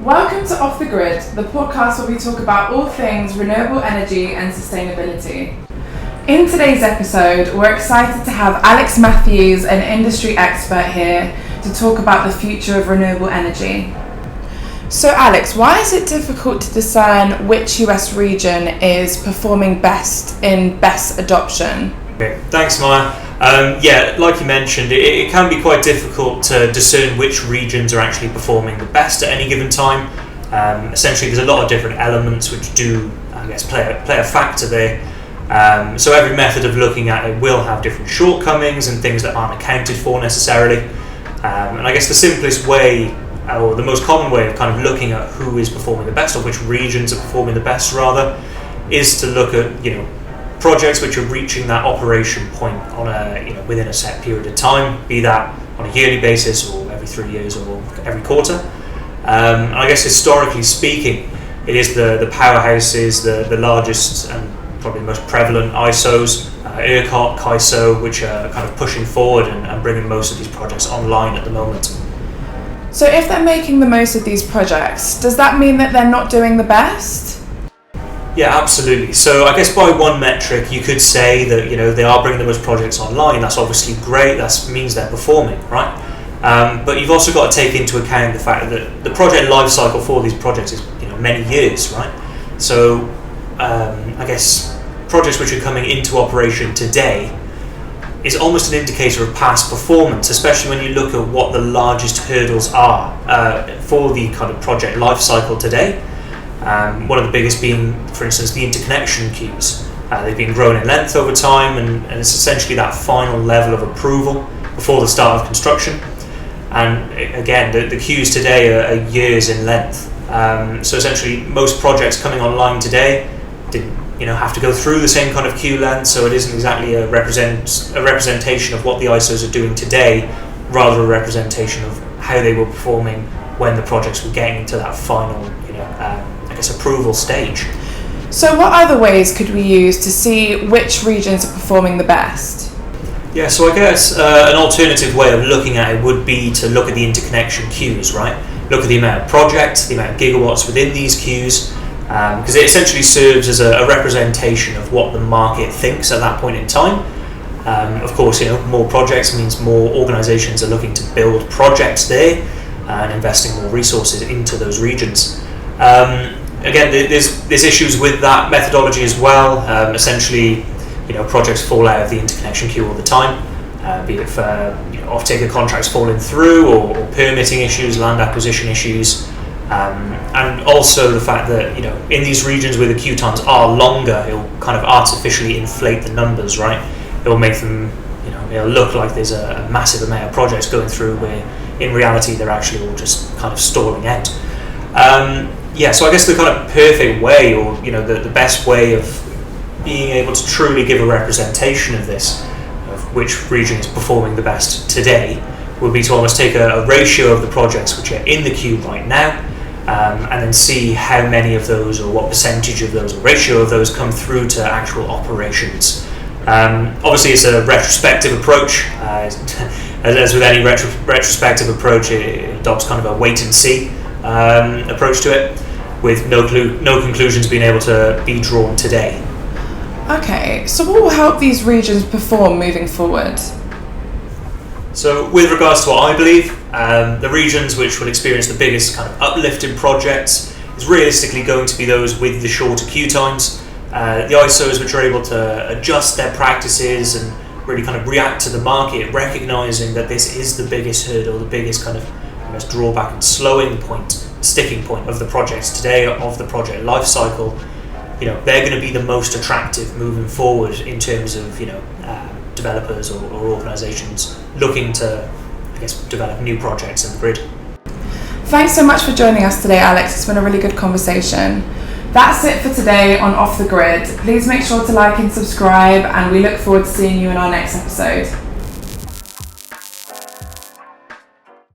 Welcome to Off the Grid, the podcast where we talk about all things renewable energy and sustainability. In today's episode, we're excited to have Alex Matthews, an industry expert here, to talk about the future of renewable energy. So Alex, why is it difficult to discern which US region is performing best in Bess adoption? Okay, thanks Maya. Like you mentioned, it can be quite difficult to discern which regions are actually performing the best at any given time. Essentially, there's a lot of different elements which do, play a factor there. So every method of looking at it will have different shortcomings and things that aren't accounted for necessarily. And I guess the simplest way, or the most common way of kind of looking at who is performing the best, or which regions are performing the best rather, is to look at, projects which are reaching that operation point on within a set period of time, be that on a yearly basis or every 3 years or every quarter. And I guess historically speaking, it is the powerhouses, the largest and probably most prevalent ISOs, ERCOT, CAISO, which are kind of pushing forward and bringing most of these projects online at the moment. So if they're making the most of these projects, does that mean that they're not doing the best? Yeah, absolutely. So I guess by one metric, you could say that they are bringing the most projects online. That's obviously great. That means they're performing, right? But you've also got to take into account the fact that the project life cycle for these projects is many years, right? So I guess projects which are coming into operation today is almost an indicator of past performance, especially when you look at what the largest hurdles are for the kind of project life cycle today. One of the biggest being, for instance, the interconnection queues. They've been grown in length over time, and it's essentially that final level of approval before the start of construction. And again, the queues today are years in length. So essentially, most projects coming online today didn't have to go through the same kind of queue length, so it isn't exactly a representation of what the ISOs are doing today, rather a representation of how they were performing when the projects were getting to that final approval stage. So what other ways could we use to see which regions are performing the best? Yeah, so I guess an alternative way of looking at it would be to look at the interconnection queues, right? Look at the amount of projects, the amount of gigawatts within these queues, because it essentially serves as a representation of what the market thinks at that point in time. Of course, more projects means more organisations are looking to build projects there and investing more resources into those regions. Again, there's issues with that methodology as well. Essentially, projects fall out of the interconnection queue all the time, be it for off-taker contracts falling through or permitting issues, land acquisition issues, and also the fact that in these regions where the queue times are longer, it'll kind of artificially inflate the numbers, right? It'll make them it'll look like there's a massive amount of projects going through where in reality they're actually all just kind of stalling out. So I guess the kind of perfect way, or the best way of being able to truly give a representation of this, of which region is performing the best today, would be to almost take a ratio of the projects which are in the queue right now, and then see how many of those, or what percentage of those, or ratio of those come through to actual operations. Obviously, it's a retrospective approach. As with any retrospective approach, it adopts kind of a wait and see approach to it, with no conclusions being able to be drawn today. Okay, so what will help these regions perform moving forward? So with regards to what I believe, the regions which will experience the biggest kind of uplift in projects is realistically going to be those with the shorter queue times, the ISOs which are able to adjust their practices and really kind of react to the market, recognizing that this is the biggest hurdle, the biggest kind of drawback and sticking point of the projects today, of the project life cycle. They're going to be the most attractive moving forward in terms of developers or organisations looking to develop new projects in the grid. Thanks so much for joining us today, Alex. It's been a really good conversation. That's it for today on Off the Grid. Please make sure to like and subscribe, and we look forward to seeing you in our next episode.